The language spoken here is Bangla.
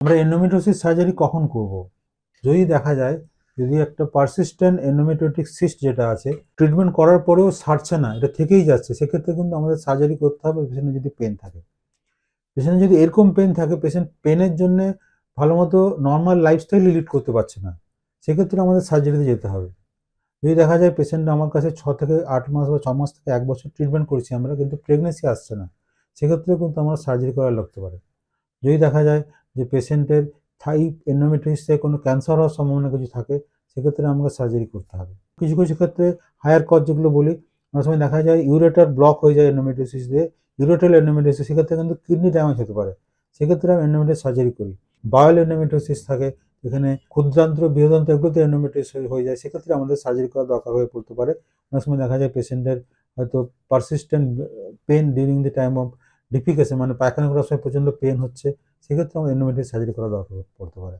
আমরা এন্ডোমেট্রিওসিস সার্জারি কখন করব? যদি দেখা যায় যদি একটা পারসিস্টেন্ট এন্ডোমেট্রিওটিক সিস্ট যেটা আছে ট্রিটমেন্ট করার পরেও সারছে না, এটা থেকেই যাচ্ছে, সেক্ষেত্রে কিন্তু আমাদের সার্জারি করতে হবে পেশেন্টের যদি পেন থাকে। পেশেন্টের যদি এরকম পেন থাকে, পেশেন্ট পেনের জন্যে ভালোমতো নর্মাল লাইফস্টাইল লিড করতে পারছে না, সেক্ষেত্রে আমাদের সার্জারিতে যেতে হবে। যদি দেখা যায় পেশেন্ট আমার কাছে 6 থেকে 8 মাস বা 6 মাস থেকে 1 বছর ট্রিটমেন্ট করছি আমরা, কিন্তু প্রেগনেন্সি আসছে না, সেক্ষেত্রেও কিন্তু আমরা সার্জারি করা লাগতে পারে। যদি দেখা যায় যে পেশেন্টের থাই এন্ডোমেট্রিয়াসে কোনো ক্যান্সার হওয়ার সম্ভাবনা কিছু থাকে, সেক্ষেত্রে আমাকে সার্জারি করতে হবে। কিছু কিছু ক্ষেত্রে হায়ার কজ যেগুলো বলি, অনেক সময় দেখা যায় ইউরেটার ব্লক হয়ে যায় এন্ডোমেট্রিয়াসিস দিয়ে, ইউরেটাল এন্ডোমেট্রিয়াসিস, সেক্ষেত্রে কিন্তু কিডনি ড্যামেজ হতে পারে, সেক্ষেত্রে আমি এন্ডোমেট্রিয়াস সার্জারি করি। বায়োল এন্ডোমেট্রিয়াসিস থাকে, এখানে ক্ষুদ্রান্ত্র বৃহদান্ত্র এগুলোতে এন্ডোমেট্রিয়াস হয়ে যায়, সেক্ষেত্রে আমাদের সার্জারি করা দরকার হয়ে পড়তে পারে। অনেক সময় দেখা যায় পেশেন্টের হয়তো persistent pain during the time of defecation, মানে পায়খানা করার সময় প্রচণ্ড পেন হচ্ছে, সেক্ষেত্রে আমার এন্ডোমেট্রিয়াস সার্জারি করা দরকার পড়তে পারে।